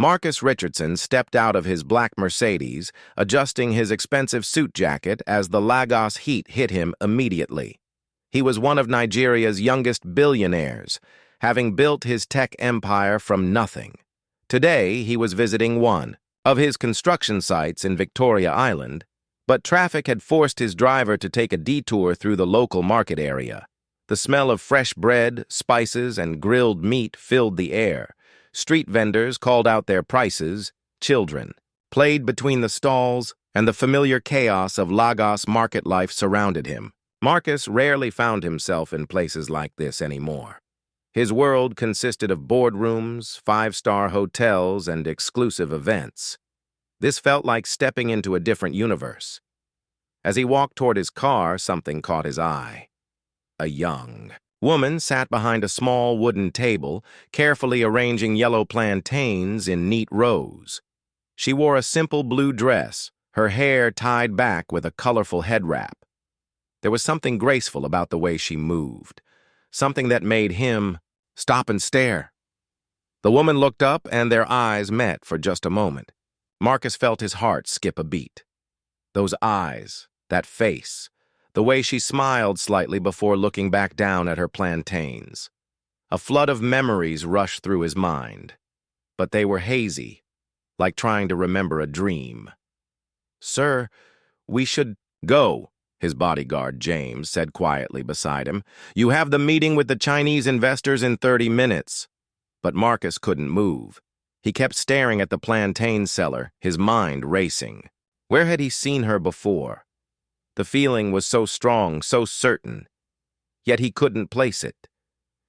Marcus Richardson stepped out of his black Mercedes, adjusting his expensive suit jacket as the Lagos heat hit him immediately. He was one of Nigeria's youngest billionaires, having built his tech empire from nothing. Today, he was visiting one of his construction sites in Victoria Island, but traffic had forced his driver to take a detour through the local market area. The smell of fresh bread, spices, and grilled meat filled the air. Street vendors called out their prices, children played between the stalls, and the familiar chaos of Lagos market life surrounded him. Marcus rarely found himself in places like this anymore. His world consisted of boardrooms, five-star hotels, and exclusive events. This felt like stepping into a different universe. As he walked toward his car, something caught his eye. A young woman sat behind a small wooden table, carefully arranging yellow plantains in neat rows. She wore a simple blue dress, her hair tied back with a colorful head wrap. There was something graceful about the way she moved, something that made him stop and stare. The woman looked up, and their eyes met for just a moment. Marcus felt his heart skip a beat. Those eyes, that face, the way she smiled slightly before looking back down at her plantains. A flood of memories rushed through his mind, but they were hazy, like trying to remember a dream. "Sir, we should go," his bodyguard, James, said quietly beside him. "You have the meeting with the Chinese investors in 30 minutes. But Marcus couldn't move. He kept staring at the plantain seller, his mind racing. Where had he seen her before? The feeling was so strong, so certain. Yet he couldn't place it.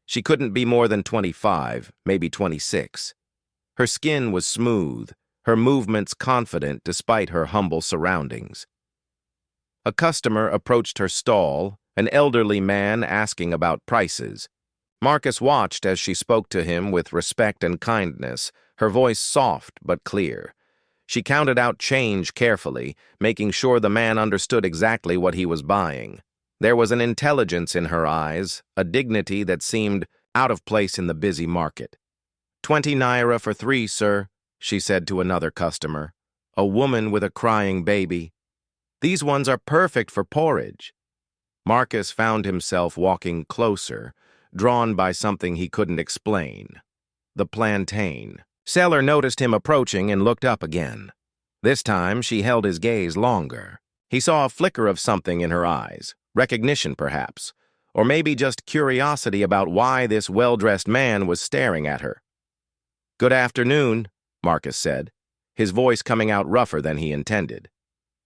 She couldn't be more than 25, maybe 26. Her skin was smooth, her movements confident despite her humble surroundings. A customer approached her stall, an elderly man asking about prices. Marcus watched as she spoke to him with respect and kindness, her voice soft but clear. She counted out change carefully, making sure the man understood exactly what he was buying. There was an intelligence in her eyes, a dignity that seemed out of place in the busy market. 20 naira for 3, sir," she said to another customer, a woman with a crying baby. "These ones are perfect for porridge." Marcus found himself walking closer, drawn by something he couldn't explain. The plantain. Seller noticed him approaching and looked up again. This time, she held his gaze longer. He saw a flicker of something in her eyes, recognition perhaps, or maybe just curiosity about why this well-dressed man was staring at her. "Good afternoon," Marcus said, his voice coming out rougher than he intended.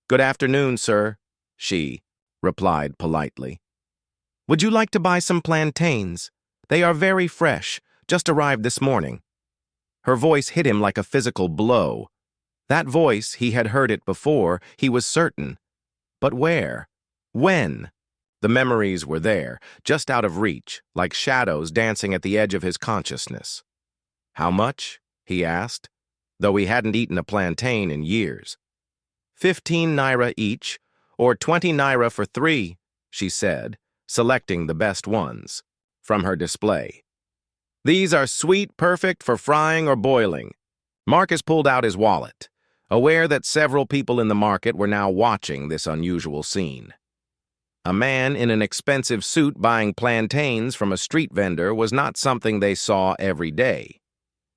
"Good afternoon, sir," she replied politely. "Would you like to buy some plantains? They are very fresh, just arrived this morning." Her voice hit him like a physical blow. That voice, he had heard it before, he was certain. But where? When? The memories were there, just out of reach, like shadows dancing at the edge of his consciousness. "How much?" he asked, though he hadn't eaten a plantain in years. 15 naira each, or 20 naira for 3, she said, selecting the best ones from her display. "These are sweet, perfect for frying or boiling." Marcus pulled out his wallet, aware that several people in the market were now watching this unusual scene. A man in an expensive suit buying plantains from a street vendor was not something they saw every day.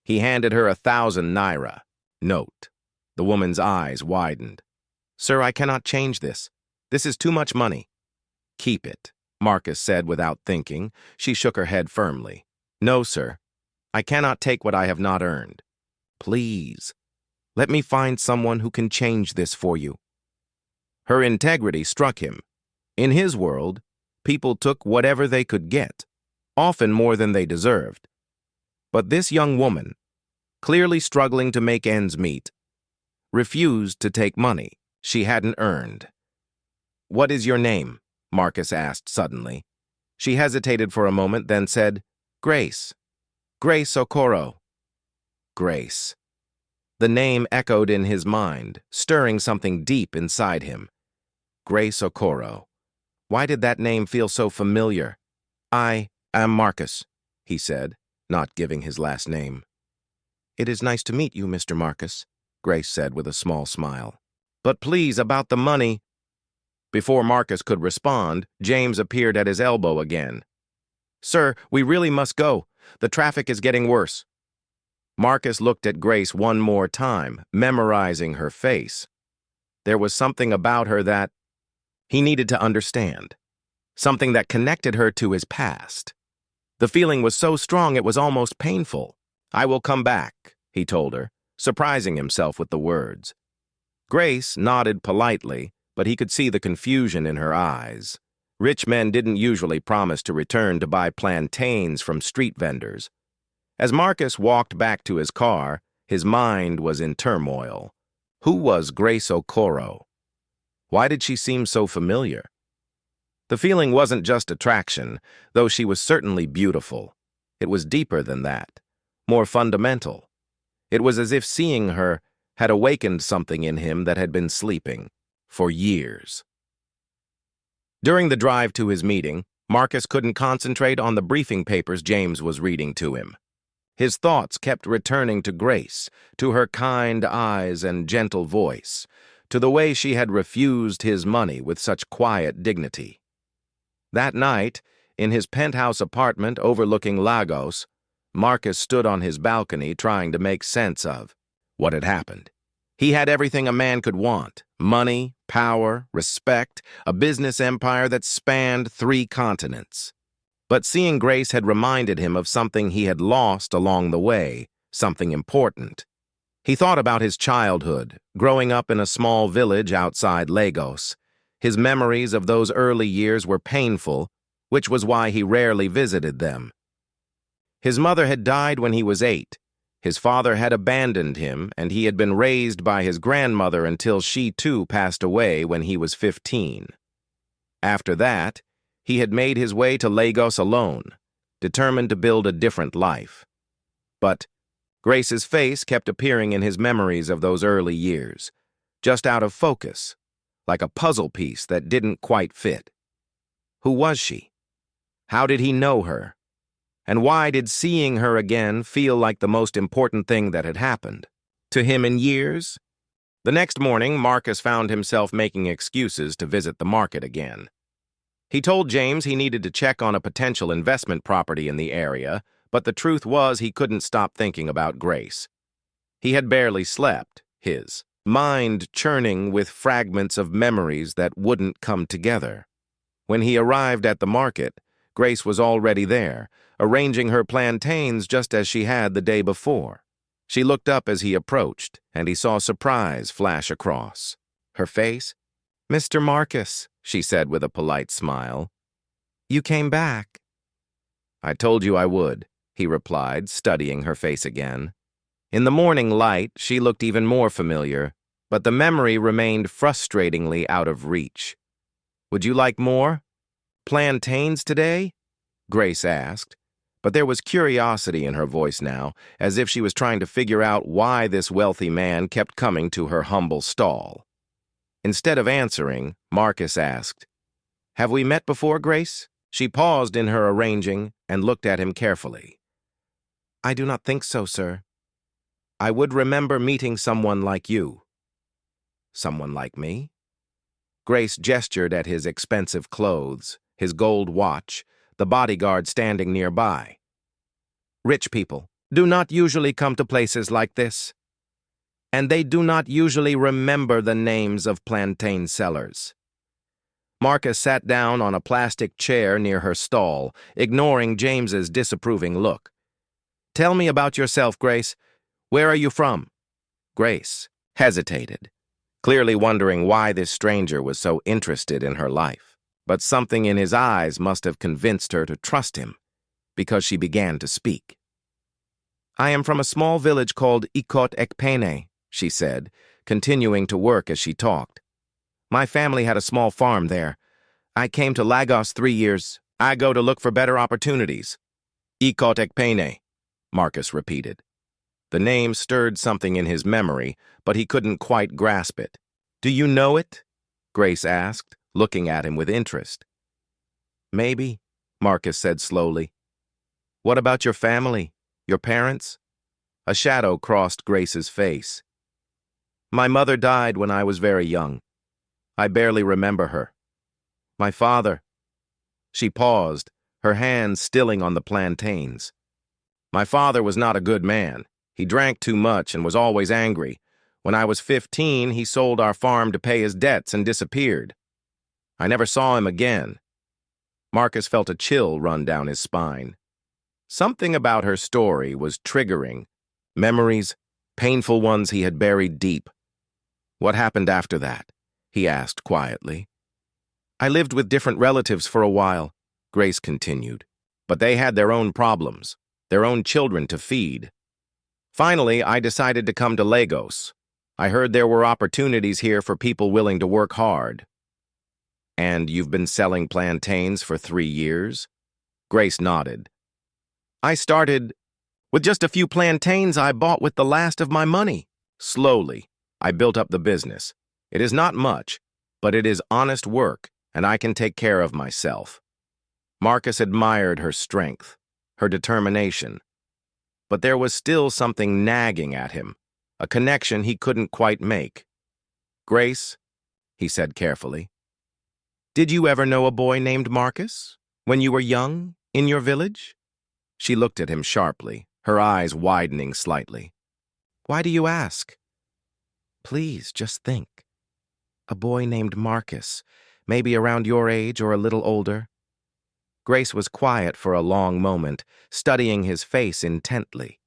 He handed her 1,000 naira. Note. The woman's eyes widened. "Sir, I cannot change this. This is too much money." "Keep it," Marcus said without thinking. She shook her head firmly. "No, sir. I cannot take what I have not earned. Please, let me find someone who can change this for you." Her integrity struck him. In his world, people took whatever they could get, often more than they deserved. But this young woman, clearly struggling to make ends meet, refused to take money she hadn't earned. "What is your name?" Marcus asked suddenly. She hesitated for a moment, then said, "Grace. Grace Okoro." Grace. The name echoed in his mind, stirring something deep inside him. Grace Okoro. Why did that name feel so familiar? "I am Marcus," he said, not giving his last name. It is nice to meet you, Mr. Marcus, Grace said with a small smile. But please, about the money. Before Marcus could respond, James appeared at his elbow again. Sir, we really must go. The traffic is getting worse. Marcus looked at Grace one more time, memorizing her face. There was something about her that he needed to understand, something that connected her to his past. The feeling was so strong it was almost painful. I will come back, he told her, surprising himself with the words. Grace nodded politely, but he could see the confusion in her eyes. Rich men didn't usually promise to return to buy plantains from street vendors. As Marcus walked back to his car, his mind was in turmoil. Who was Grace Okoro? Why did she seem so familiar? The feeling wasn't just attraction, though she was certainly beautiful. It was deeper than that, more fundamental. It was as if seeing her had awakened something in him that had been sleeping for years. During the drive to his meeting, Marcus couldn't concentrate on the briefing papers James was reading to him. His thoughts kept returning to Grace, to her kind eyes and gentle voice, to the way she had refused his money with such quiet dignity. That night, in his penthouse apartment overlooking Lagos, Marcus stood on his balcony trying to make sense of what had happened. He had everything a man could want: money, power, respect, a business empire that spanned 3 continents. But seeing Grace had reminded him of something he had lost along the way, something important. He thought about his childhood, growing up in a small village outside Lagos. His memories of those early years were painful, which was why he rarely visited them. His mother had died when he was 8. His father had abandoned him, and he had been raised by his grandmother until she too passed away when he was 15. After that, he had made his way to Lagos alone, determined to build a different life. But Grace's face kept appearing in his memories of those early years, just out of focus, like a puzzle piece that didn't quite fit. Who was she? How did he know her? And why did seeing her again feel like the most important thing that had happened to him in years? The next morning, Marcus found himself making excuses to visit the market again. He told James he needed to check on a potential investment property in the area, but the truth was he couldn't stop thinking about Grace. He had barely slept, his mind churning with fragments of memories that wouldn't come together. When he arrived at the market, Grace was already there, arranging her plantains just as she had the day before. She looked up as he approached, and he saw surprise flash across her face. "Mr. Marcus," she said with a polite smile. "You came back." "I told you I would," he replied, studying her face again. In the morning light, she looked even more familiar, but the memory remained frustratingly out of reach. "Would you like more plantains today?" Grace asked, but there was curiosity in her voice now, as if she was trying to figure out why this wealthy man kept coming to her humble stall. Instead of answering, Marcus asked, "Have we met before, Grace?" She paused in her arranging and looked at him carefully. "I do not think so, sir. I would remember meeting someone like you." "Someone like me?" Grace gestured at his expensive clothes, his gold watch, the bodyguard standing nearby. "Rich people do not usually come to places like this, and they do not usually remember the names of plantain sellers." Marcus sat down on a plastic chair near her stall, ignoring James's disapproving look. "Tell me about yourself, Grace. Where are you from?" Grace hesitated, clearly wondering why this stranger was so interested in her life. But something in his eyes must have convinced her to trust him, because she began to speak. "I am from a small village called Ekpene," she said, continuing to work as she talked. "My family had a small farm there. I came to Lagos 3 years. I go to look for better opportunities." "Ekpene," Marcus repeated. The name stirred something in his memory, but he couldn't quite grasp it. "Do you know it?" Grace asked, looking at him with interest. "Maybe," Marcus said slowly. "What about your family, your parents?" A shadow crossed Grace's face. My mother died when I was very young. I barely remember her. My father. She paused, her hands stilling on the plantains. My father was not a good man. He drank too much and was always angry. When I was 15, he sold our farm to pay his debts and disappeared. I never saw him again. Marcus felt a chill run down his spine. Something about her story was triggering. Memories, painful ones he had buried deep. What happened after that? He asked quietly. I lived with different relatives for a while, Grace continued. But they had their own problems, their own children to feed. Finally, I decided to come to Lagos. I heard there were opportunities here for people willing to work hard. And you've been selling plantains for 3 years? Grace nodded. I started with just a few plantains I bought with the last of my money. Slowly, I built up the business. It is not much, but it is honest work, and I can take care of myself. Marcus admired her strength, her determination. But there was still something nagging at him, a connection he couldn't quite make. Grace, he said carefully, did you ever know a boy named Marcus when you were young, in your village? She looked at him sharply, her eyes widening slightly. Why do you ask? Please, just think. A boy named Marcus, maybe around your age or a little older. Grace was quiet for a long moment, studying his face intently.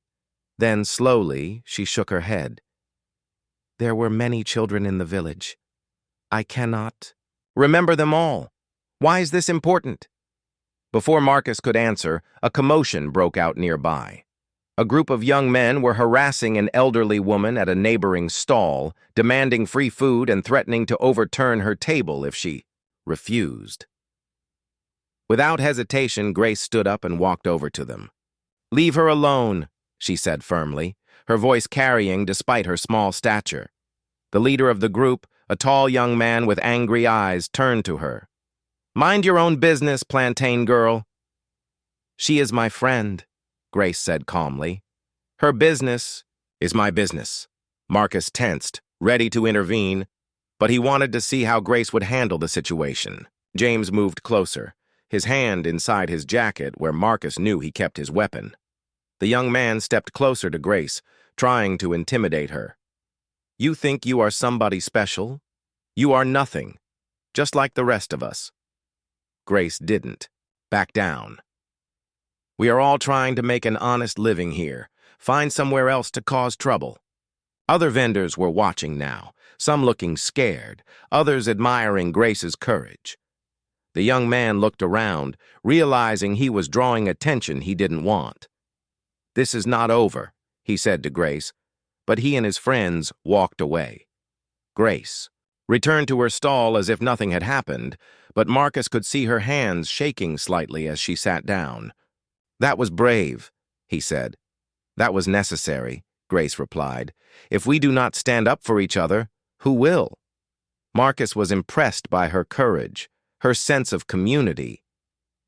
Then, slowly, she shook her head. There were many children in the village. I cannot remember them all. Why is this important? Before Marcus could answer, a commotion broke out nearby. A group of young men were harassing an elderly woman at a neighboring stall, demanding free food and threatening to overturn her table if she refused. Without hesitation, Grace stood up and walked over to them. Leave her alone, she said firmly, her voice carrying despite her small stature. The leader of the group, a tall young man with angry eyes, turned to her. Mind your own business, plantain girl. She is my friend, Grace said calmly. Her business is my business. Marcus tensed, ready to intervene, but he wanted to see how Grace would handle the situation. James moved closer, his hand inside his jacket where Marcus knew he kept his weapon. The young man stepped closer to Grace, trying to intimidate her. You think you are somebody special? You are nothing, just like the rest of us. Grace didn't. Back down. We are all trying to make an honest living here, find somewhere else to cause trouble. Other vendors were watching now, some looking scared, others admiring Grace's courage. The young man looked around, realizing he was drawing attention he didn't want. This is not over, he said to Grace, but he and his friends walked away. Grace returned to her stall as if nothing had happened, but Marcus could see her hands shaking slightly as she sat down. That was brave, he said. That was necessary, Grace replied. If we do not stand up for each other, who will? Marcus was impressed by her courage, her sense of community.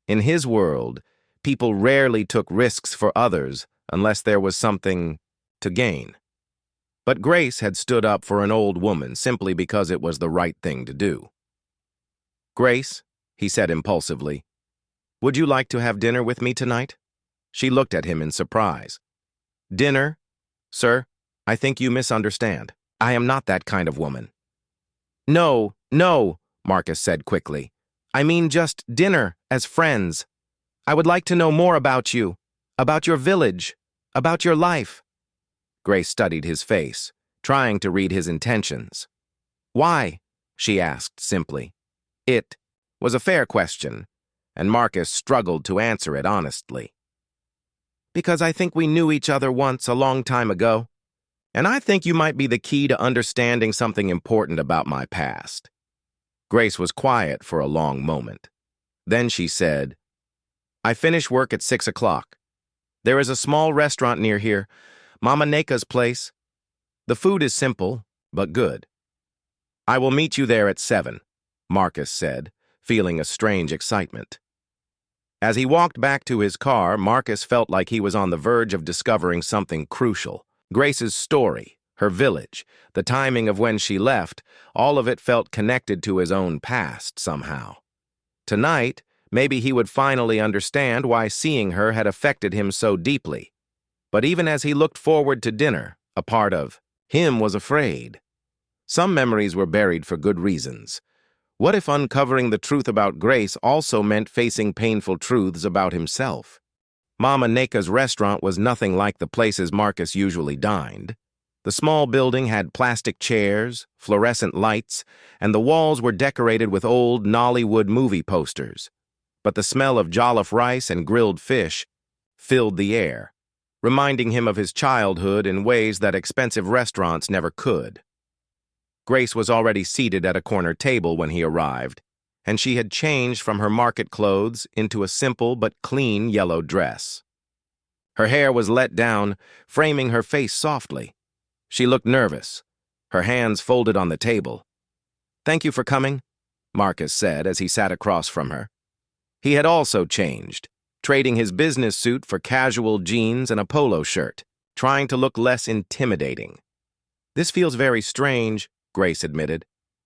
In his world, people rarely took risks for others unless there was something to gain. But Grace had stood up for an old woman simply because it was the right thing to do. Grace, he said impulsively, would you like to have dinner with me tonight? She looked at him in surprise. Dinner? Sir, I think you misunderstand. I am not that kind of woman. No, Marcus said quickly. I mean just dinner as friends. I would like to know more about you, about your village, about your life. Grace studied his face, trying to read his intentions. Why? She asked simply. It was a fair question, and Marcus struggled to answer it honestly. Because I think we knew each other once a long time ago, and I think you might be the key to understanding something important about my past. Grace was quiet for a long moment. Then she said, I finish work at 6 o'clock. There is a small restaurant near here, Mama Neka's place. The food is simple, but good. I will meet you there at 7, Marcus said, feeling a strange excitement. As he walked back to his car, Marcus felt like he was on the verge of discovering something crucial. Grace's story, her village, the timing of when she left, all of it felt connected to his own past somehow. Tonight, maybe he would finally understand why seeing her had affected him so deeply. But even as he looked forward to dinner, a part of him was afraid. Some memories were buried for good reasons. What if uncovering the truth about Grace also meant facing painful truths about himself? Mama Neka's restaurant was nothing like the places Marcus usually dined. The small building had plastic chairs, fluorescent lights, and the walls were decorated with old Nollywood movie posters. But the smell of jollof rice and grilled fish filled the air, reminding him of his childhood in ways that expensive restaurants never could. Grace was already seated at a corner table when he arrived, and she had changed from her market clothes into a simple but clean yellow dress. Her hair was let down, framing her face softly. She looked nervous, her hands folded on the table. "Thank you for coming," Marcus said as he sat across from her. He had also changed, trading his business suit for casual jeans and a polo shirt, trying to look less intimidating. "This feels very strange," Grace admitted.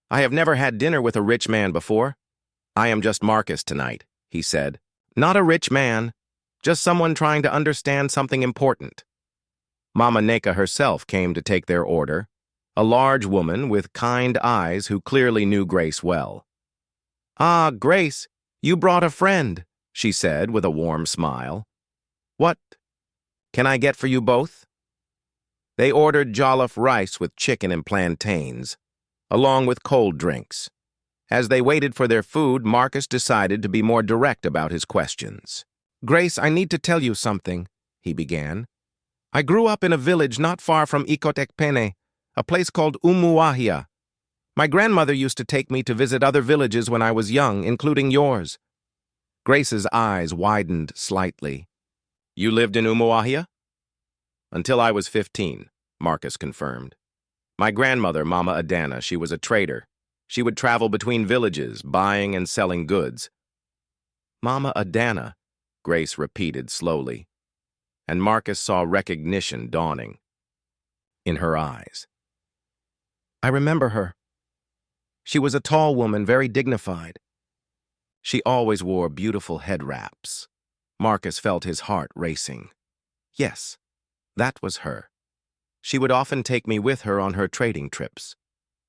"I have never had dinner with a rich man before." "I am just Marcus tonight," he said. "Not a rich man, just someone trying to understand something important." Mama Neka herself came to take their order, a large woman with kind eyes who clearly knew Grace well. "Ah, Grace, you brought a friend," she said with a warm smile. "What can I get for you both?" They ordered jollof rice with chicken and plantains, along with cold drinks. As they waited for their food, Marcus decided to be more direct about his questions. "Grace, I need to tell you something," he began. "I grew up in a village not far from Ikotekpene, a place called Umuahia. My grandmother used to take me to visit other villages when I was young, including yours." Grace's eyes widened slightly. "You lived in Umuahia?" "Until I was 15, Marcus confirmed. My grandmother, Mama Adana, she was a trader. She would travel between villages, buying and selling goods." "Mama Adana," Grace repeated slowly, and Marcus saw recognition dawning in her eyes. "I remember her. She was a tall woman, very dignified. She always wore beautiful head wraps." Marcus felt his heart racing. Yes, that was her. She would often take me with her on her trading trips.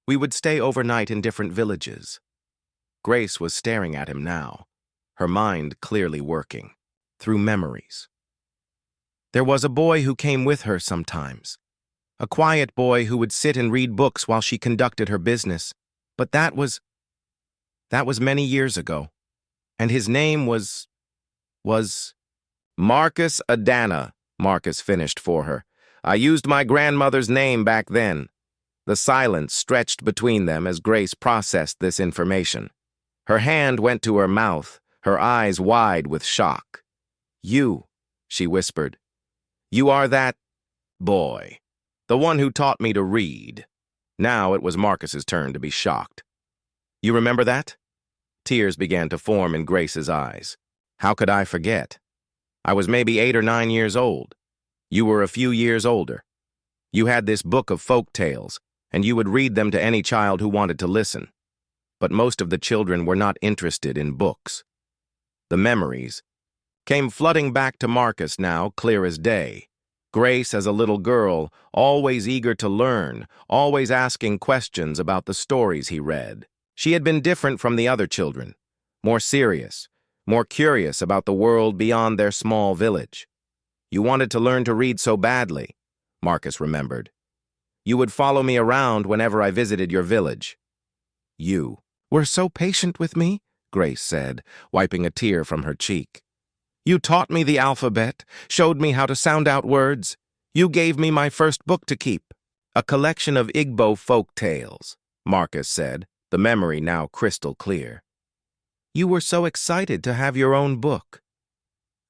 We would stay overnight in different villages. Grace was staring at him now, her mind clearly working, through memories. "There was a boy who came with her sometimes. A quiet boy who would sit and read books while she conducted her business. But that was many years ago. And his name was Marcus Adana," Marcus finished for her. "I used my grandmother's name back then." The silence stretched between them as Grace processed this information. Her hand went to her mouth, her eyes wide with shock. "You," she whispered. "You are that boy, the one who taught me to read." Now it was Marcus's turn to be shocked. "You remember that?" Tears began to form in Grace's eyes. "How could I forget? I was maybe 8 or 9 years old. You were a few years older. You had this book of folk tales, and you would read them to any child who wanted to listen. But most of the children were not interested in books." The memories came flooding back to Marcus now, clear as day. Grace as a little girl, always eager to learn, always asking questions about the stories he read. She had been different from the other children, more serious, more curious about the world beyond their small village. "You wanted to learn to read so badly," Marcus remembered. "You would follow me around whenever I visited your village." "You were so patient with me," Grace said, wiping a tear from her cheek. "You taught me the alphabet, showed me how to sound out words. You gave me my first book to keep." "A collection of Igbo folk tales," Marcus said, the memory now crystal clear. "You were so excited to have your own book."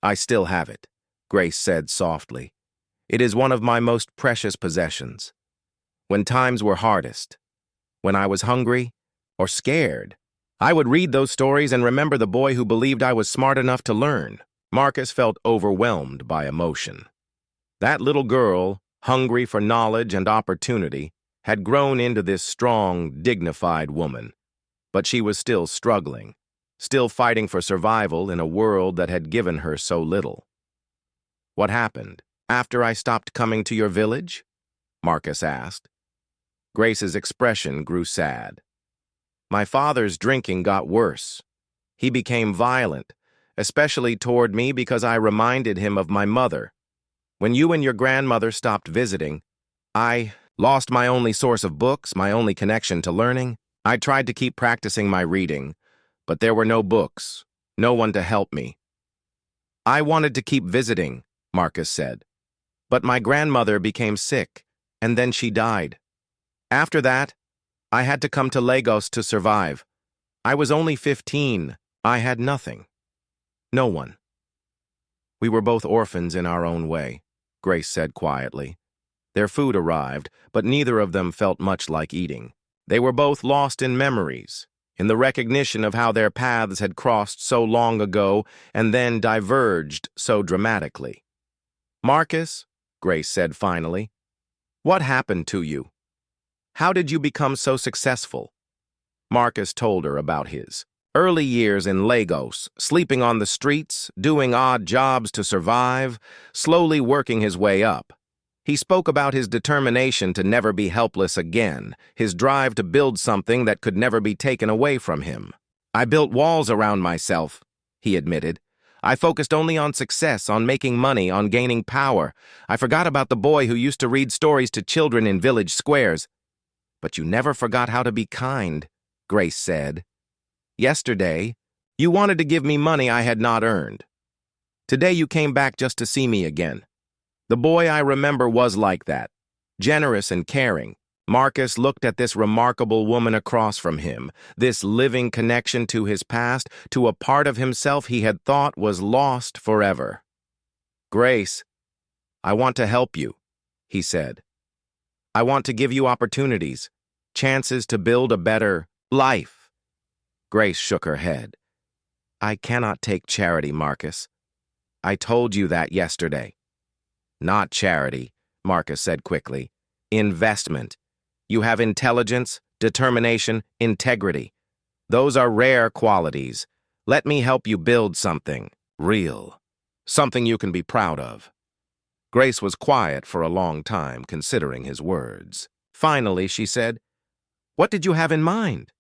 "I still have it," Grace said softly. "It is one of my most precious possessions. When times were hardest, when I was hungry or scared, I would read those stories and remember the boy who believed I was smart enough to learn. Marcus felt overwhelmed by emotion. That little girl, hungry for knowledge and opportunity, had grown into this strong, dignified woman. But she was still struggling, still fighting for survival in a world that had given her so little. "What happened after I stopped coming to your village?" Marcus asked. Grace's expression grew sad. "My father's drinking got worse. He became violent, especially toward me because I reminded him of my mother. When you and your grandmother stopped visiting, I lost my only source of books, my only connection to learning. I tried to keep practicing my reading, but there were no books, no one to help me. I wanted to keep visiting," Marcus said, "but my grandmother became sick, and then she died. After that, I had to come to Lagos to survive. I was only 15. I had nothing. No one." "We were both orphans in our own way," Grace said quietly. Their food arrived, but neither of them felt much like eating. They were both lost in memories, in the recognition of how their paths had crossed so long ago and then diverged so dramatically. "Marcus," Grace said finally, "what happened to you? How did you become so successful?" Marcus told her about his early years in Lagos, sleeping on the streets, doing odd jobs to survive, slowly working his way up. He spoke about his determination to never be helpless again, his drive to build something that could never be taken away from him. "I built walls around myself," he admitted. "I focused only on success, on making money, on gaining power. I forgot about the boy who used to read stories to children in village squares." "But you never forgot how to be kind," Grace said. "Yesterday, you wanted to give me money I had not earned. Today you came back just to see me again. The boy I remember was like that, generous and caring." Marcus looked at this remarkable woman across from him, this living connection to his past, to a part of himself he had thought was lost forever. "Grace, I want to help you," he said. "I want to give you opportunities, chances to build a better life." Grace shook her head. "I cannot take charity, Marcus. I told you that yesterday." "Not charity," Marcus said quickly. "Investment. You have intelligence, determination, integrity. Those are rare qualities. Let me help you build something real, something you can be proud of." Grace was quiet for a long time, considering his words. Finally, she said, "What did you have in mind?"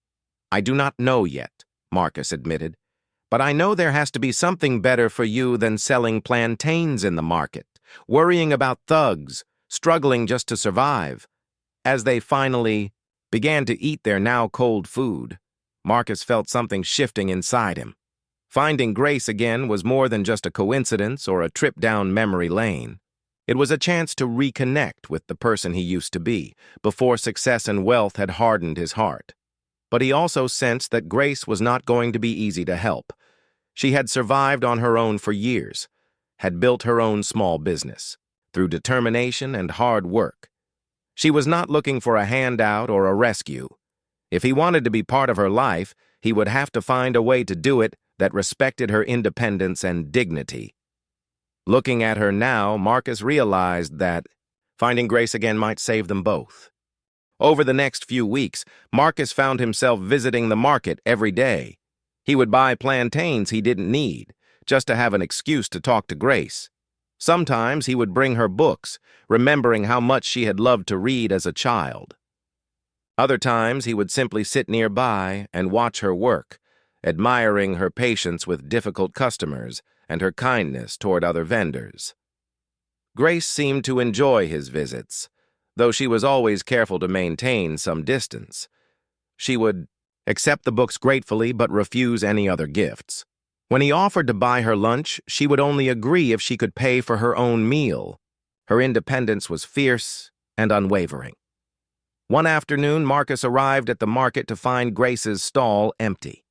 "I do not know yet," Marcus admitted, "but I know there has to be something better for you than selling plantains in the market, worrying about thugs, struggling just to survive." As they finally began to eat their now cold food, Marcus felt something shifting inside him. Finding Grace again was more than just a coincidence or a trip down memory lane. It was a chance to reconnect with the person he used to be, before success and wealth had hardened his heart. But he also sensed that Grace was not going to be easy to help. She had survived on her own for years, had built her own small business, through determination and hard work. She was not looking for a handout or a rescue. If he wanted to be part of her life, he would have to find a way to do it that respected her independence and dignity. Looking at her now, Marcus realized that finding Grace again might save them both. Over the next few weeks, Marcus found himself visiting the market every day. He would buy plantains he didn't need, just to have an excuse to talk to Grace. Sometimes he would bring her books, remembering how much she had loved to read as a child. Other times he would simply sit nearby and watch her work, admiring her patience with difficult customers and her kindness toward other vendors. Grace seemed to enjoy his visits, though she was always careful to maintain some distance. She would accept the books gratefully but refuse any other gifts. When he offered to buy her lunch, she would only agree if she could pay for her own meal. Her independence was fierce and unwavering. One afternoon, Marcus arrived at the market to find Grace's stall empty.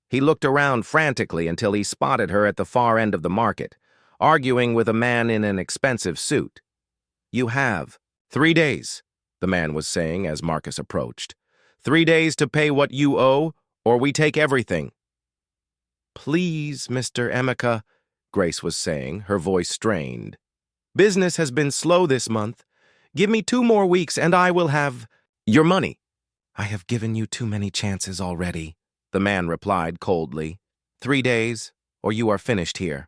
He looked around frantically until he spotted her at the far end of the market, arguing with a man in an expensive suit. "You have 3 days," the man was saying as Marcus approached. "3 days to pay what you owe, or we take everything." "Please, Mr. Emeka," Grace was saying, her voice strained. "Business has been slow this month. Give me 2 more weeks and I will have your money." "I have given you too many chances already," the man replied coldly. "3 days, or you are finished here."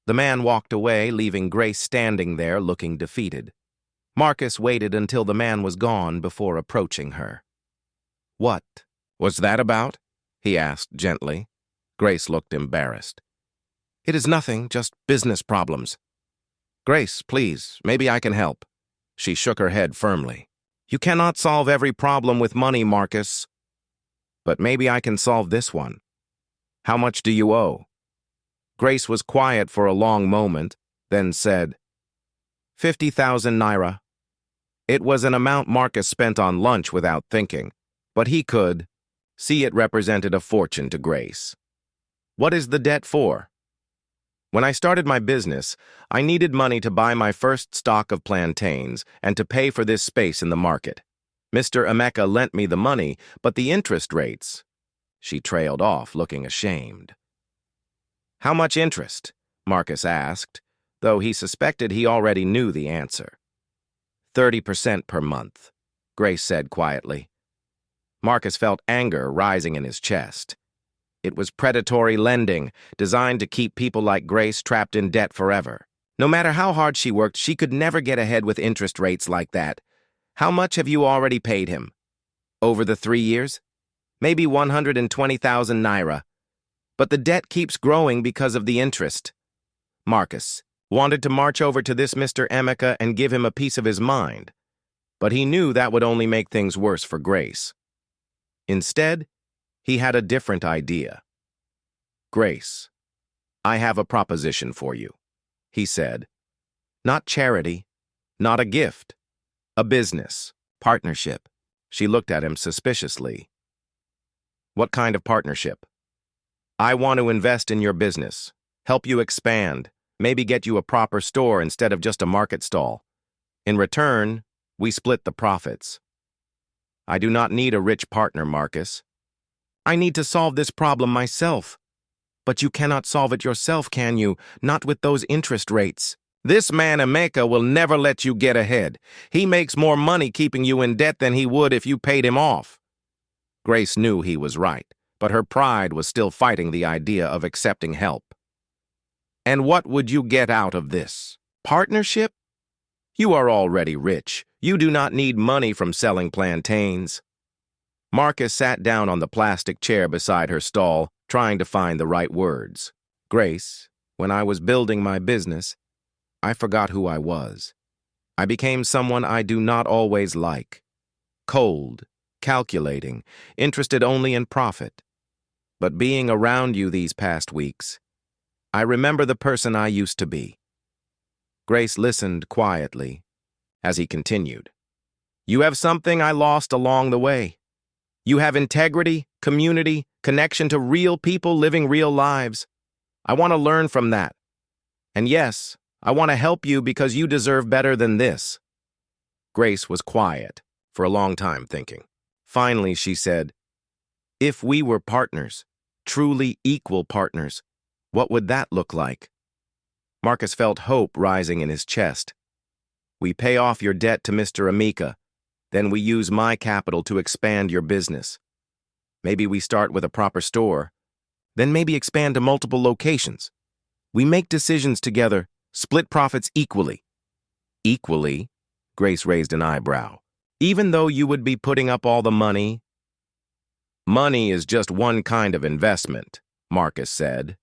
The man walked away, leaving Grace standing there looking defeated. Marcus waited until the man was gone before approaching her. "What was that about?" he asked gently. Grace looked embarrassed. "It is nothing, just business problems." "Grace, please, maybe I can help." She shook her head firmly. "You cannot solve every problem with money, Marcus. But maybe I can solve this one. How much do you owe?" Grace was quiet for a long moment, then said, 50,000 naira. It was an amount Marcus spent on lunch without thinking, but he could see it represented a fortune to Grace. "What is the debt for?" "When I started my business, I needed money to buy my first stock of plantains and to pay for this space in the market. Mr. Emeka lent me the money, but the interest rates—" She trailed off, looking ashamed. "How much interest?" Marcus asked, though he suspected he already knew the answer. 30% per month, Grace said quietly. Marcus felt anger rising in his chest. It was predatory lending, designed to keep people like Grace trapped in debt forever. No matter how hard she worked, she could never get ahead with interest rates like that. "How much have you already paid him?" "Over the 3 years? Maybe 120,000 naira. But the debt keeps growing because of the interest." Marcus wanted to march over to this Mr. Emeka and give him a piece of his mind, but he knew that would only make things worse for Grace. Instead, he had a different idea. "Grace, I have a proposition for you," he said. "Not charity, not a gift, a business partnership." She looked at him suspiciously. "What kind of partnership?" "I want to invest in your business, help you expand, maybe get you a proper store instead of just a market stall. In return, we split the profits." "I do not need a rich partner, Marcus. I need to solve this problem myself." "But you cannot solve it yourself, can you? Not with those interest rates." "This man Emeka will never let you get ahead. He makes more money keeping you in debt than he would if you paid him off." Grace knew he was right, but her pride was still fighting the idea of accepting help. "And what would you get out of this? Partnership? You are already rich. You do not need money from selling plantains." Marcus sat down on the plastic chair beside her stall, trying to find the right words. "Grace, when I was building my business, I forgot who I was. I became someone I do not always like. Cold, calculating, interested only in profit. But being around you these past weeks, I remember the person I used to be." Grace listened quietly as he continued. "You have something I lost along the way. You have integrity, community, connection to real people living real lives. I want to learn from that. And yes, I want to help you because you deserve better than this." Grace was quiet for a long time thinking. Finally, she said, "If we were partners, truly equal partners, what would that look like?" Marcus felt hope rising in his chest. "We pay off your debt to Mr. Emeka, then we use my capital to expand your business. Maybe we start with a proper store, then maybe expand to multiple locations. We make decisions together, split profits equally." "Equally?" Grace raised an eyebrow. "Even though you would be putting up all the money?" "Money is just one kind of investment," Marcus said.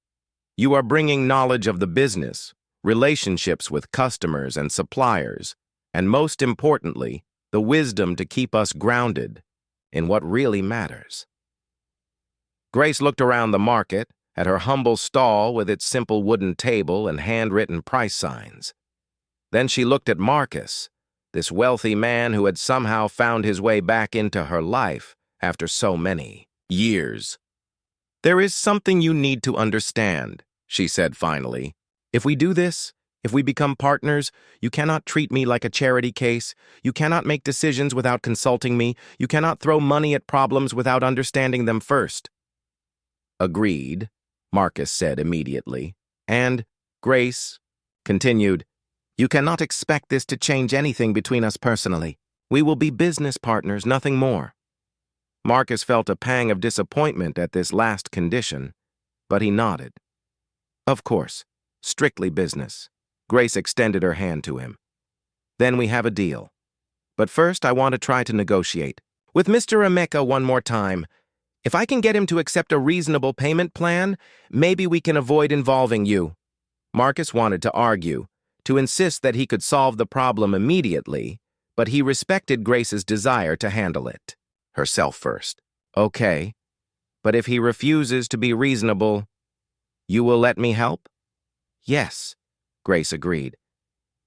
"You are bringing knowledge of the business, relationships with customers and suppliers, and most importantly, the wisdom to keep us grounded in what really matters." Grace looked around the market, at her humble stall with its simple wooden table and handwritten price signs. Then she looked at Marcus, this wealthy man who had somehow found his way back into her life after so many years. "There is something you need to understand," she said finally. "If we do this, If we become partners, you cannot treat me like a charity case. You cannot make decisions without consulting me. You cannot throw money at problems without understanding them first." "Agreed," Marcus said immediately. "And, Grace continued, you cannot expect this to change anything between us personally. We will be business partners, nothing more." Marcus felt a pang of disappointment at this last condition, but he nodded. "Of course, strictly business." Grace extended her hand to him. "Then we have a deal. But first I want to try to negotiate with Mr. Emeka one more time. If I can get him to accept a reasonable payment plan, maybe we can avoid involving you." Marcus wanted to argue, to insist that he could solve the problem immediately, but he respected Grace's desire to handle it herself first. "Okay, but if he refuses to be reasonable, you will let me help?" "Yes," Grace agreed.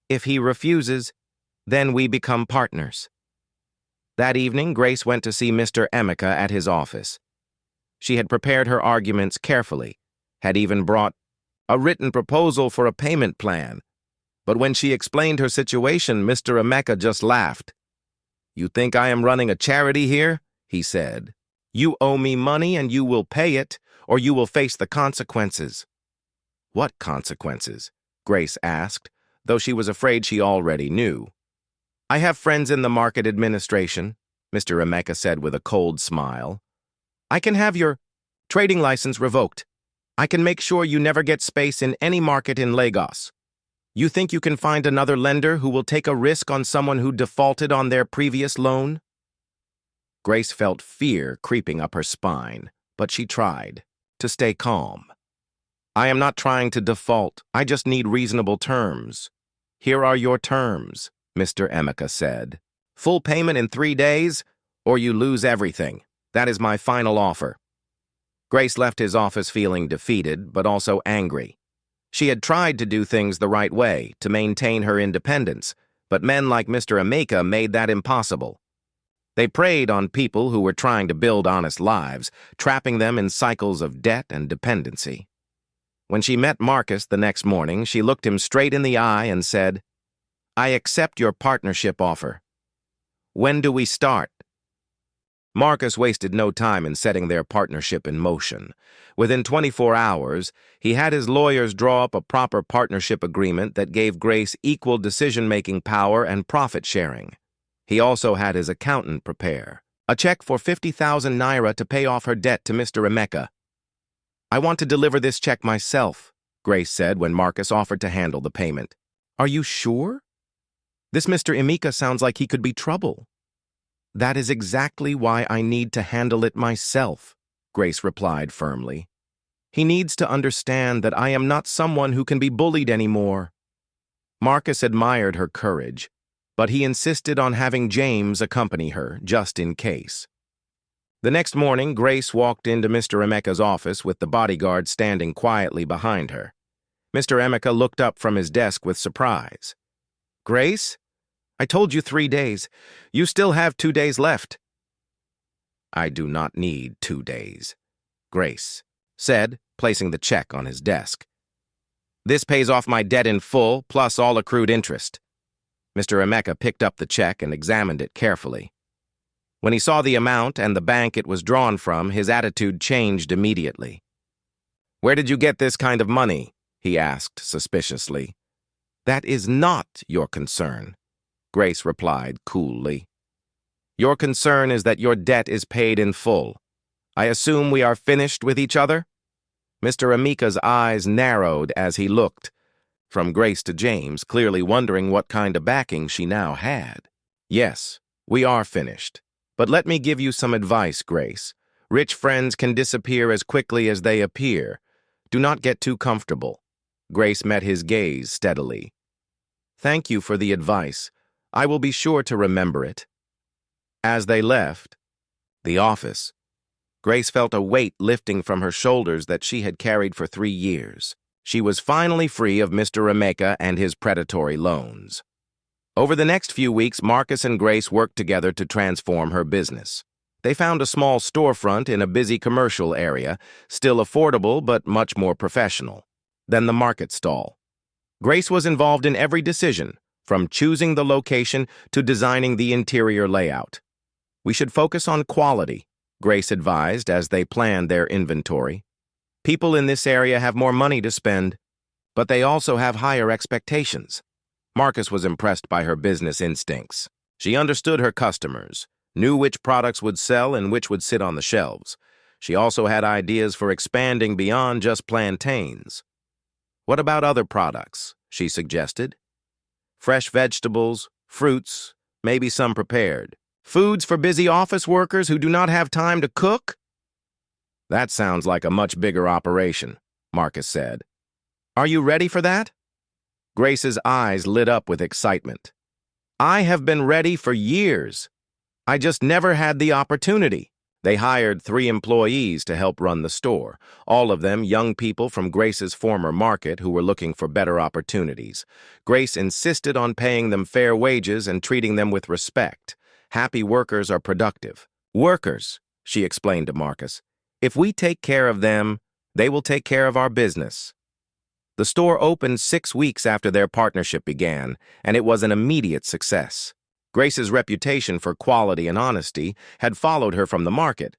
"If he refuses, then we become partners." That evening, Grace went to see Mr. Emeka at his office. She had prepared her arguments carefully, had even brought a written proposal for a payment plan. But when she explained her situation, Mr. Emeka just laughed. "You think I am running a charity here?" he said. "You owe me money and you will pay it, or you will face the consequences." "What consequences?" Grace asked, though she was afraid she already knew. "I have friends in the market administration," Mr. Emeka said with a cold smile. "I can have your trading license revoked. I can make sure you never get space in any market in Lagos. You think you can find another lender who will take a risk on someone who defaulted on their previous loan?" Grace felt fear creeping up her spine, but she tried to stay calm. "I am not trying to default. I just need reasonable terms." "Here are your terms," Mr. Emeka said. "Full payment in 3 days, or you lose everything. That is my final offer." Grace left his office feeling defeated, but also angry. She had tried to do things the right way, to maintain her independence, but men like Mr. Emeka made that impossible. They preyed on people who were trying to build honest lives, trapping them in cycles of debt and dependency. When she met Marcus the next morning, she looked him straight in the eye and said, "I accept your partnership offer. When do we start?" Marcus wasted no time in setting their partnership in motion. Within 24 hours, he had his lawyers draw up a proper partnership agreement that gave Grace equal decision-making power and profit sharing. He also had his accountant prepare a check for 50,000 naira to pay off her debt to Mr. Emeka. "I want to deliver this check myself," Grace said when Marcus offered to handle the payment. "Are you sure? This Mr. Emeka sounds like he could be trouble." "That is exactly why I need to handle it myself," Grace replied firmly. "He needs to understand that I am not someone who can be bullied anymore." Marcus admired her courage, but he insisted on having James accompany her, just in case. The next morning, Grace walked into Mr. Emeka's office with the bodyguard standing quietly behind her. Mr. Emeka looked up from his desk with surprise. "Grace? I told you 3 days. You still have 2 days left." "I do not need 2 days," Grace said, placing the check on his desk. "This pays off my debt in full, plus all accrued interest." Mr. Emeka picked up the check and examined it carefully. When he saw the amount and the bank it was drawn from, his attitude changed immediately. "Where did you get this kind of money?" he asked suspiciously. "That is not your concern," Grace replied coolly. "Your concern is that your debt is paid in full. I assume we are finished with each other?" Mr. Emeka's eyes narrowed as he looked from Grace to James, clearly wondering what kind of backing she now had. "Yes, we are finished. But let me give you some advice, Grace. Rich friends can disappear as quickly as they appear. Do not get too comfortable." Grace met his gaze steadily. "Thank you for the advice. I will be sure to remember it." As they left the office, Grace felt a weight lifting from her shoulders that she had carried for 3 years. She was finally free of Mr. Emeka and his predatory loans. Over the next few weeks, Marcus and Grace worked together to transform her business. They found a small storefront in a busy commercial area, still affordable but much more professional than the market stall. Grace was involved in every decision, from choosing the location to designing the interior layout. "We should focus on quality," Grace advised as they planned their inventory. "People in this area have more money to spend, but they also have higher expectations." Marcus was impressed by her business instincts. She understood her customers, knew which products would sell and which would sit on the shelves. She also had ideas for expanding beyond just plantains. "What about other products?" she suggested. "Fresh vegetables, fruits, maybe some prepared. Foods for busy office workers who do not have time to cook?" "That sounds like a much bigger operation," Marcus said. "Are you ready for that?" Grace's eyes lit up with excitement. "I have been ready for years. I just never had the opportunity." They hired 3 employees to help run the store, all of them young people from Grace's former market who were looking for better opportunities. Grace insisted on paying them fair wages and treating them with respect. "Happy workers are productive." "Workers," she explained to Marcus. "If we take care of them, they will take care of our business." The store opened 6 weeks after their partnership began, and it was an immediate success. Grace's reputation for quality and honesty had followed her from the market,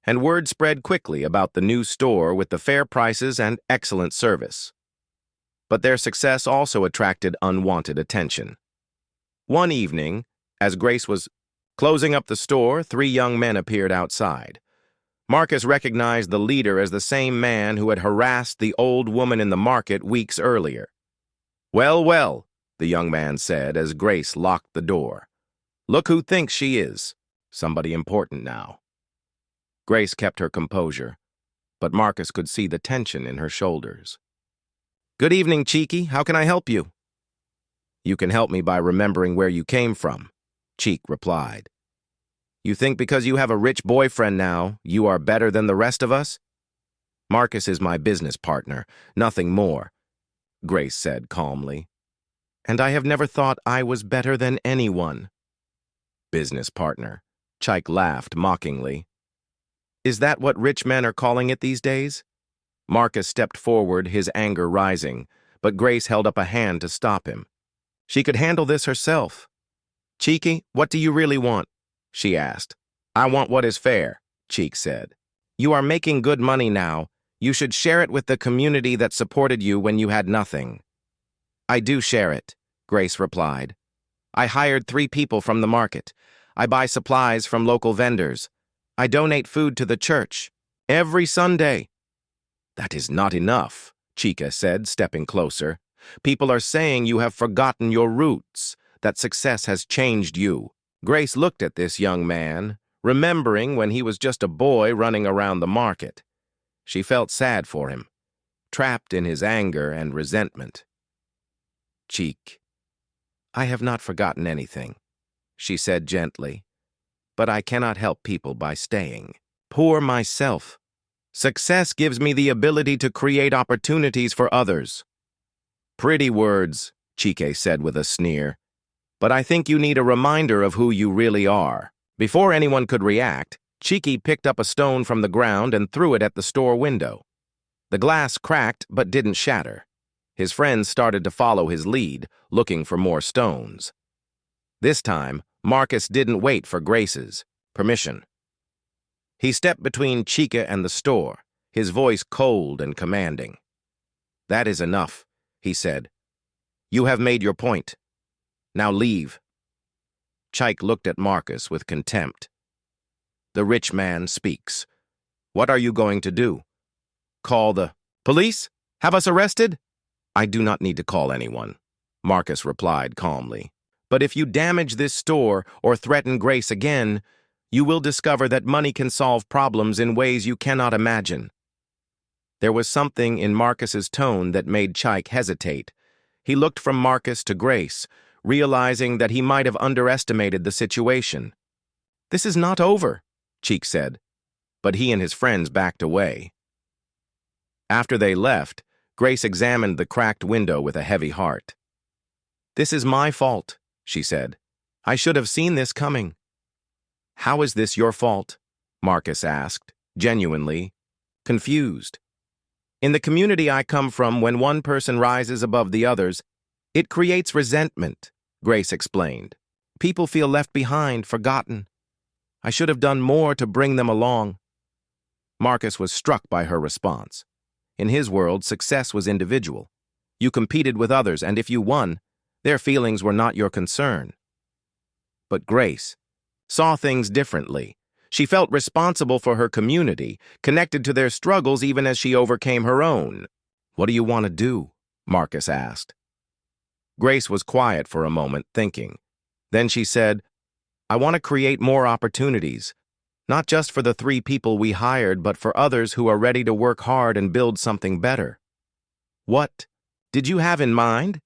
and word spread quickly about the new store with the fair prices and excellent service. But their success also attracted unwanted attention. One evening, as Grace was closing up the store, 3 young men appeared outside. Marcus recognized the leader as the same man who had harassed the old woman in the market weeks earlier. "Well, well," the young man said as Grace locked the door. "Look who thinks she is. Somebody important now." Grace kept her composure, but Marcus could see the tension in her shoulders. "Good evening, Cheeky. How can I help you?" "You can help me by remembering where you came from," Cheek replied. "You think because you have a rich boyfriend now, you are better than the rest of us?" "Marcus is my business partner, nothing more," Grace said calmly. "And I have never thought I was better than anyone." "Business partner," Chike laughed mockingly. "Is that what rich men are calling it these days?" Marcus stepped forward, his anger rising, but Grace held up a hand to stop him. She could handle this herself. "Cheeky, what do you really want?" she asked. "I want what is fair," Cheek said. "You are making good money now. You should share it with the community that supported you when you had nothing." "I do share it," Grace replied. "I hired 3 people from the market. I buy supplies from local vendors. I donate food to the church. Every Sunday." "That is not enough," Chica said, stepping closer. "People are saying you have forgotten your roots, that success has changed you." Grace looked at this young man, remembering when he was just a boy running around the market. She felt sad for him, trapped in his anger and resentment. "Cheek, I have not forgotten anything," she said gently, "but I cannot help people by staying. Poor myself. Success gives me the ability to create opportunities for others." "Pretty words," Chike said with a sneer, "but I think you need a reminder of who you really are." Before anyone could react, Chike picked up a stone from the ground and threw it at the store window. The glass cracked but didn't shatter. His friends started to follow his lead, looking for more stones. This time, Marcus didn't wait for Grace's permission. He stepped between Chica and the store, his voice cold and commanding. "That is enough," he said. "You have made your point. Now leave." Chike looked at Marcus with contempt. "The rich man speaks. What are you going to do? Call the police? Have us arrested?" "I do not need to call anyone," Marcus replied calmly. "But if you damage this store or threaten Grace again, you will discover that money can solve problems in ways you cannot imagine." There was something in Marcus's tone that made Chike hesitate. He looked from Marcus to Grace, realizing that he might have underestimated the situation. "This is not over," Cheek said, but he and his friends backed away. After they left, Grace examined the cracked window with a heavy heart. "This is my fault," she said. "I should have seen this coming." "How is this your fault?" Marcus asked, genuinely confused. In the community I come from, when one person rises above the others, it creates resentment, Grace explained. People feel left behind, forgotten. I should have done more to bring them along. Marcus was struck by her response. In his world, success was individual. You competed with others, and if you won, their feelings were not your concern. But Grace saw things differently. She felt responsible for her community, connected to their struggles even as she overcame her own. "What do you want to do?" Marcus asked. Grace was quiet for a moment, thinking. Then she said, "I want to create more opportunities, not just for the 3 people we hired, but for others who are ready to work hard and build something better." "What did you have in mind?"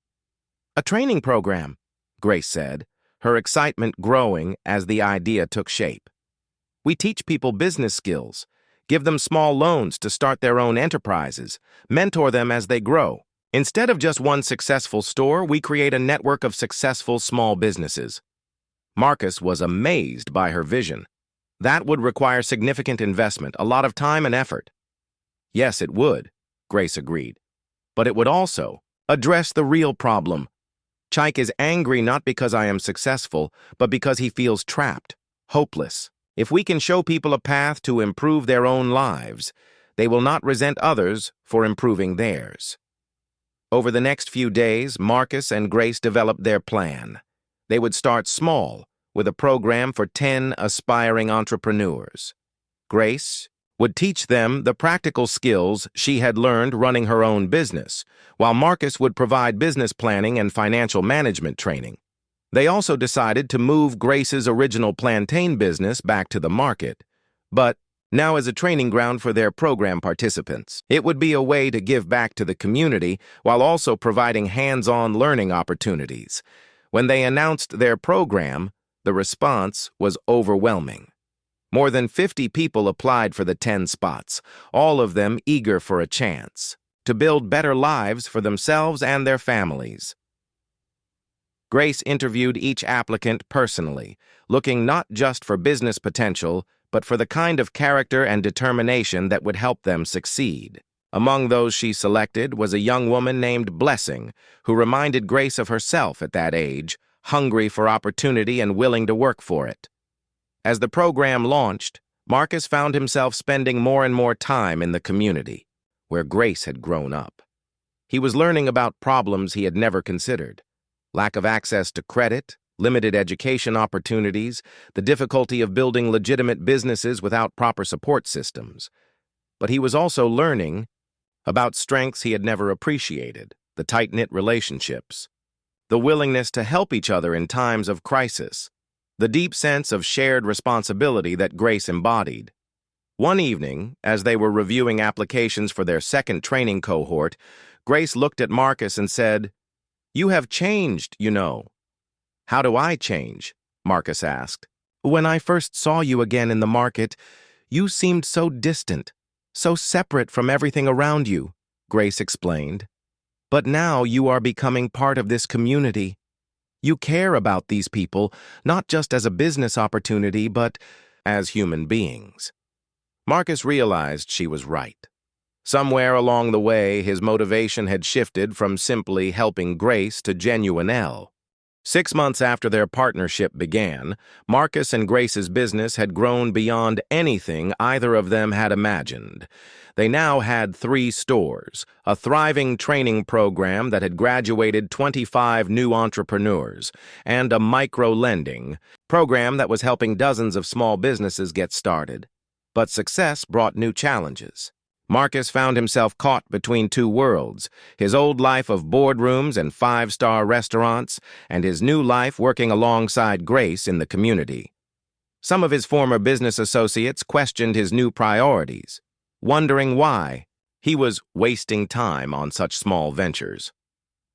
"A training program," Grace said, her excitement growing as the idea took shape. "We teach people business skills, give them small loans to start their own enterprises, mentor them as they grow. Instead of just one successful store, we create a network of successful small businesses." Marcus was amazed by her vision. That would require significant investment, a lot of time and effort. "Yes, it would," Grace agreed. "But it would also address the real problem. Chaik is angry not because I am successful, but because he feels trapped, hopeless. If we can show people a path to improve their own lives, they will not resent others for improving theirs." Over the next few days, Marcus and Grace developed their plan. They would start small, with a program for 10 aspiring entrepreneurs. Grace would teach them the practical skills she had learned running her own business, while Marcus would provide business planning and financial management training. They also decided to move Grace's original plantain business back to the market, but now as a training ground for their program participants. It would be a way to give back to the community while also providing hands-on learning opportunities. When they announced their program, the response was overwhelming. More than 50 people applied for the 10 spots, all of them eager for a chance to build better lives for themselves and their families. Grace interviewed each applicant personally, looking not just for business potential, but for the kind of character and determination that would help them succeed. Among those she selected was a young woman named Blessing, who reminded Grace of herself at that age, hungry for opportunity and willing to work for it. As the program launched, Marcus found himself spending more and more time in the community, where Grace had grown up. He was learning about problems he had never considered: lack of access to credit, limited education opportunities, the difficulty of building legitimate businesses without proper support systems. But he was also learning about strengths he had never appreciated: the tight-knit relationships, the willingness to help each other in times of crisis, the deep sense of shared responsibility that Grace embodied. One evening, as they were reviewing applications for their second training cohort, Grace looked at Marcus and said, "You have changed, you know." "How do I change?" Marcus asked. "When I first saw you again in the market, you seemed so distant, so separate from everything around you," Grace explained. "But now you are becoming part of this community. You care about these people, not just as a business opportunity, but as human beings." Marcus realized she was right. Somewhere along the way, his motivation had shifted from simply helping Grace to genuine L. 6 months after their partnership began, Marcus and Grace's business had grown beyond anything either of them had imagined. They now had 3 stores, a thriving training program that had graduated 25 new entrepreneurs, and a micro-lending program that was helping dozens of small businesses get started. But success brought new challenges. Marcus found himself caught between 2 worlds: his old life of boardrooms and 5-star restaurants, and his new life working alongside Grace in the community. Some of his former business associates questioned his new priorities, wondering why he was wasting time on such small ventures.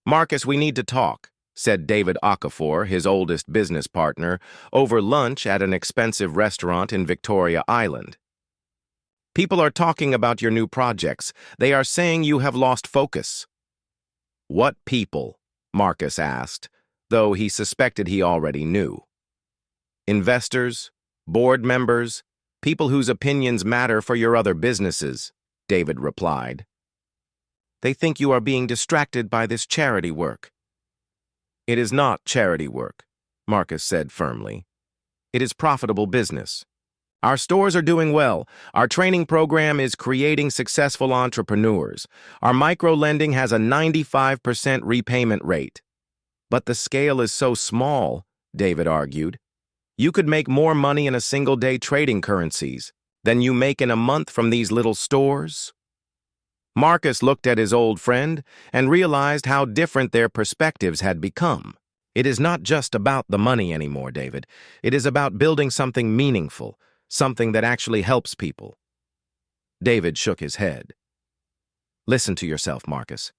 "Marcus, we need to talk," said David Okafor, his oldest business partner, over lunch at an expensive restaurant in Victoria Island. "People are talking about your new projects. They are saying you have lost focus." "What people?" Marcus asked, though he suspected he already knew. "Investors, board members, people whose opinions matter for your other businesses," David replied. They think you are being distracted by this charity work." "It is not charity work," Marcus said firmly. "It is profitable business. Our stores are doing well. Our training program is creating successful entrepreneurs. Our micro-lending has a 95% repayment rate." "But the scale is so small," David argued. "You could make more money in a single day trading currencies than you make in a month from these little stores." Marcus looked at his old friend and realized how different their perspectives had become. "It is not just about the money anymore, David. It is about building something meaningful, something that actually helps people." David shook his head. "Listen to yourself, Marcus.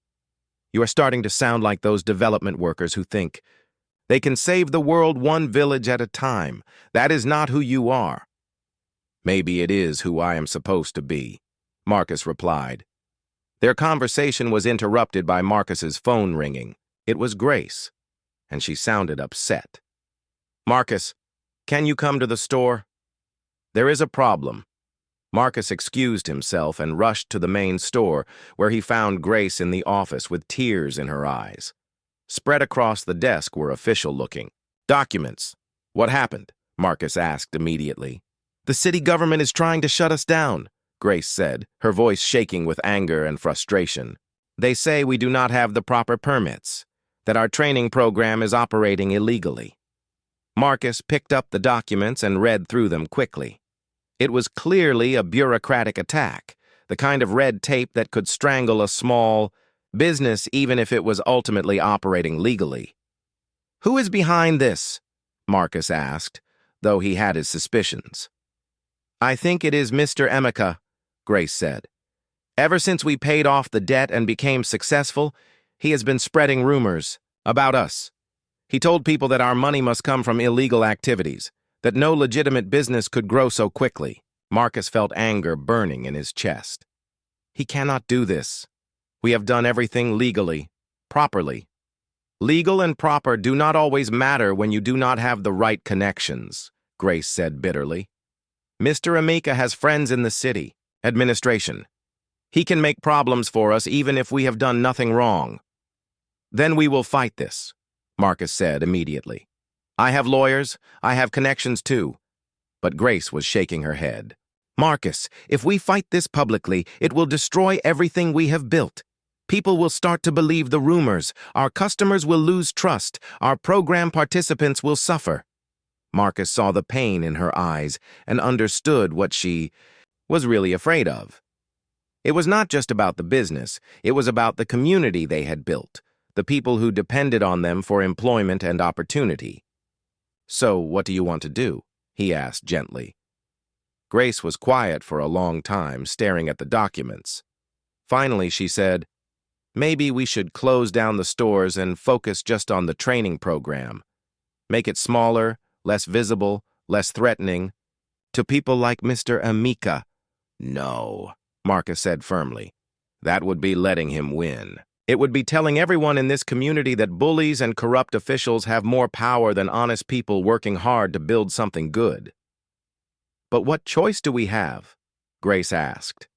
You are starting to sound like those development workers who think they can save the world one village at a time. That is not who you are." "Maybe it is who I am supposed to be," Marcus replied. Their conversation was interrupted by Marcus's phone ringing. It was Grace, and she sounded upset. "Marcus, can you come to the store? There is a problem." Marcus excused himself and rushed to the main store, where he found Grace in the office with tears in her eyes. Spread across the desk were official-looking documents. "What happened?" Marcus asked immediately. "The city government is trying to shut us down," Grace said, her voice shaking with anger and frustration. "They say we do not have the proper permits, that our training program is operating illegally." Marcus picked up the documents and read through them quickly. It was clearly a bureaucratic attack, the kind of red tape that could strangle a small business even if it was ultimately operating legally. "Who is behind this?" Marcus asked, though he had his suspicions. "I think it is Mr. Emeka," Grace said. "Ever since we paid off the debt and became successful, he has been spreading rumors about us. He told people that our money must come from illegal activities, that no legitimate business could grow so quickly." Marcus felt anger burning in his chest. "He cannot do this. We have done everything legally, properly. Legal and proper do not always matter when you do not have the right connections," Grace said bitterly. "Mr. Emeka has friends in the city, administration. He can make problems for us even if we have done nothing wrong." "Then we will fight this," Marcus said immediately. "I have lawyers, I have connections too." But Grace was shaking her head. "Marcus, if we fight this publicly, it will destroy everything we have built. People will start to believe the rumors, our customers will lose trust, our program participants will suffer." Marcus saw the pain in her eyes and understood what she was really afraid of. It was not just about the business, it was about the community they had built, the people who depended on them for employment and opportunity. "So, what do you want to do?" he asked gently. Grace was quiet for a long time, staring at the documents. Finally, she said, "Maybe we should close down the stores and focus just on the training program. Make it smaller, less visible, less threatening. To people like Mr. Emeka." "No," Marcus said firmly. "That would be letting him win. It would be telling everyone in this community that bullies and corrupt officials have more power than honest people working hard to build something good." "But what choice do we have?" Grace asked.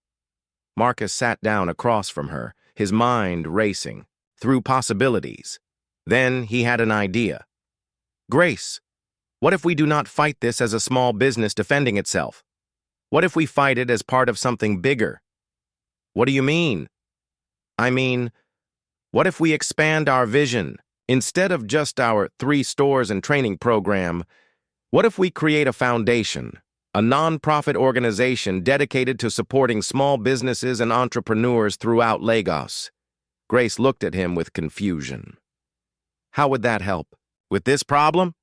Marcus sat down across from her, his mind racing through possibilities. Then he had an idea. "Grace, what if we do not fight this as a small business defending itself? What if we fight it as part of something bigger?" "What do you mean?" "I mean, what if we expand our vision? Instead of just our 3 stores and training program, what if we create a foundation, a non-profit organization dedicated to supporting small businesses and entrepreneurs throughout Lagos?" Grace looked at him with confusion. "How would that help? With this problem?"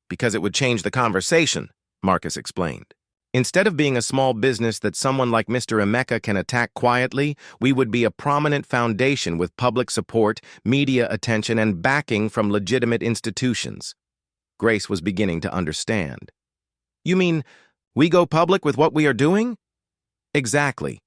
"Because it would change the conversation," Marcus explained. "Instead of being a small business that someone like Mr. Emeka can attack quietly, we would be a prominent foundation with public support, media attention, and backing from legitimate institutions." Grace was beginning to understand. "You mean we go public with what we are doing?" "Exactly.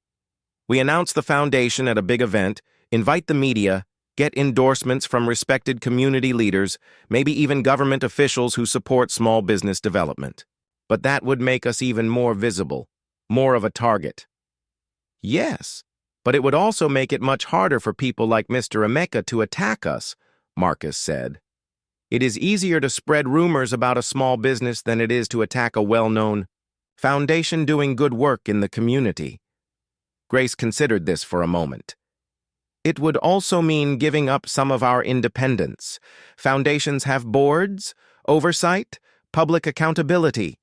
We announce the foundation at a big event, invite the media, get endorsements from respected community leaders, maybe even government officials who support small business development. But that would make us even more visible, more of a target." "Yes, But it would also make it much harder for people like Mr. Emeka to attack us, Marcus said. It is easier to spread rumors about a small business than it is to attack a well-known foundation doing good work in the community. Grace considered this for a moment. It would also mean giving up some of our independence. Foundations have boards, oversight, public accountability.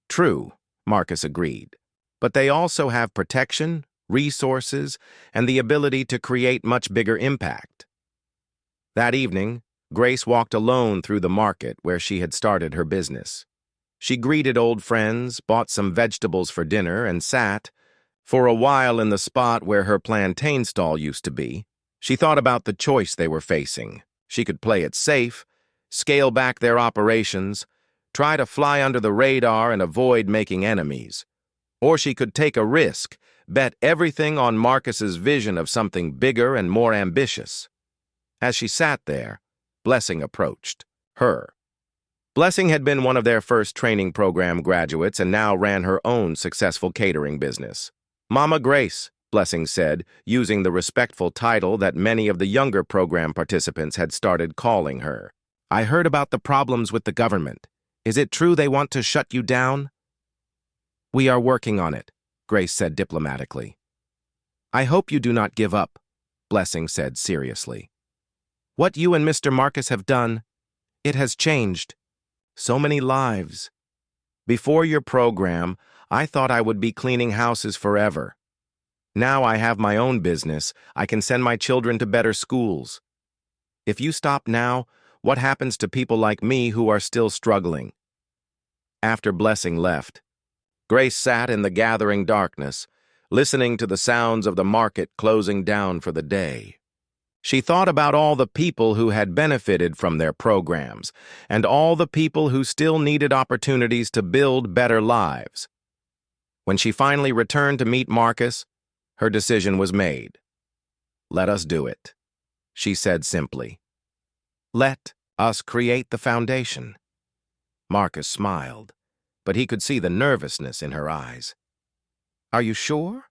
True, Marcus agreed. But they also have protection, resources, and the ability to create much bigger impact. That evening, Grace walked alone through the market where she had started her business. She greeted old friends, bought some vegetables for dinner, and sat for a while in the spot where her plantain stall used to be. She thought about the choice they were facing. She could play it safe, scale back their operations, try to fly under the radar and avoid making enemies. Or she could take a risk, bet everything on Marcus's vision of something bigger and more ambitious. As she sat there, Blessing approached her. Blessing had been one of their first training program graduates and now ran her own successful catering business. Mama Grace, Blessing said, using the respectful title that many of the younger program participants had started calling her. I heard about the problems with the government. Is it true they want to shut you down? We are working on it, Grace said diplomatically. I hope you do not give up, Blessing said seriously. What you and Mr. Marcus have done, it has changed. So many lives. Before your program, I thought I would be cleaning houses forever. Now I have my own business. I can send my children to better schools. If you stop now, what happens to people like me who are still struggling? After Blessing left, Grace sat in the gathering darkness, listening to the sounds of the market closing down for the day. She thought about all the people who had benefited from their programs, and all the people who still needed opportunities to build better lives. When she finally returned to meet Marcus, her decision was made. Let us do it, she said simply. Let us create the foundation. Marcus smiled, but he could see the nervousness in her eyes. Are you sure?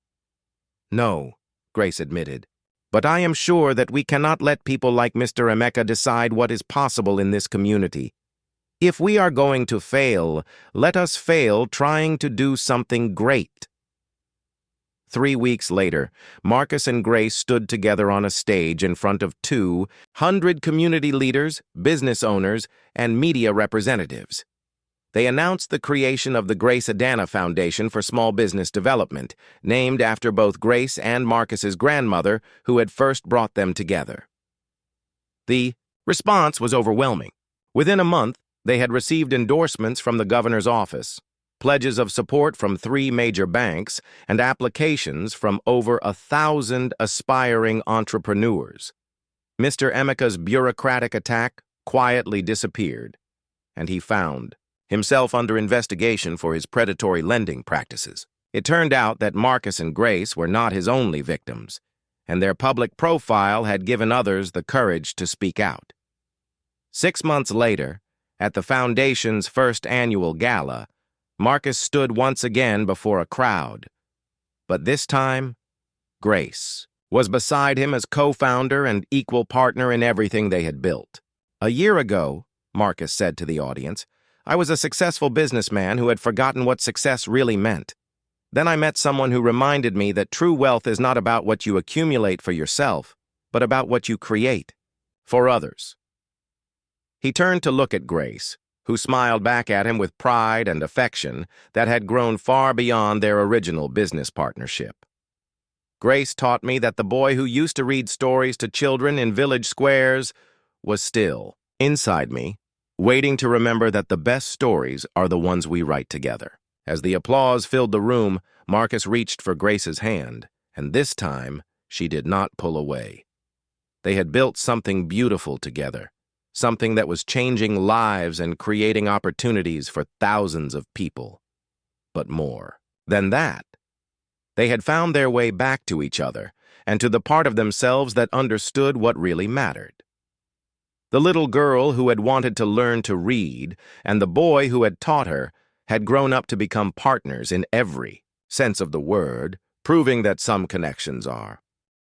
No, Grace admitted. But I am sure that we cannot let people like Mr. Emeka decide what is possible in this community. If we are going to fail, let us fail trying to do something great. 3 weeks later, Marcus and Grace stood together on a stage in front of 200 community leaders, business owners, and media representatives. They announced the creation of the Grace Adana Foundation for Small Business Development, named after both Grace and Marcus's grandmother, who had first brought them together. The response was overwhelming. Within a month, they had received endorsements from the governor's office, pledges of support from 3 major banks, and applications from over 1,000 aspiring entrepreneurs. Mr. Emeka's bureaucratic attack quietly disappeared, and he found himself under investigation for his predatory lending practices. It turned out that Marcus and Grace were not his only victims, and their public profile had given others the courage to speak out. 6 months later, at the Foundation's first annual gala, Marcus stood once again before a crowd. But this time, Grace was beside him as co-founder and equal partner in everything they had built. A year ago, Marcus said to the audience, I was a successful businessman who had forgotten what success really meant. Then I met someone who reminded me that true wealth is not about what you accumulate for yourself, but about what you create for others. He turned to look at Grace, who smiled back at him with pride and affection that had grown far beyond their original business partnership. Grace taught me that the boy who used to read stories to children in village squares was still inside me, waiting to remember that the best stories are the ones we write together. As the applause filled the room, Marcus reached for Grace's hand, and this time she did not pull away. They had built something beautiful together, something that was changing lives and creating opportunities for thousands of people. But more than that, they had found their way back to each other and to the part of themselves that understood what really mattered. The little girl who had wanted to learn to read and the boy who had taught her had grown up to become partners in every sense of the word, proving that some connections are.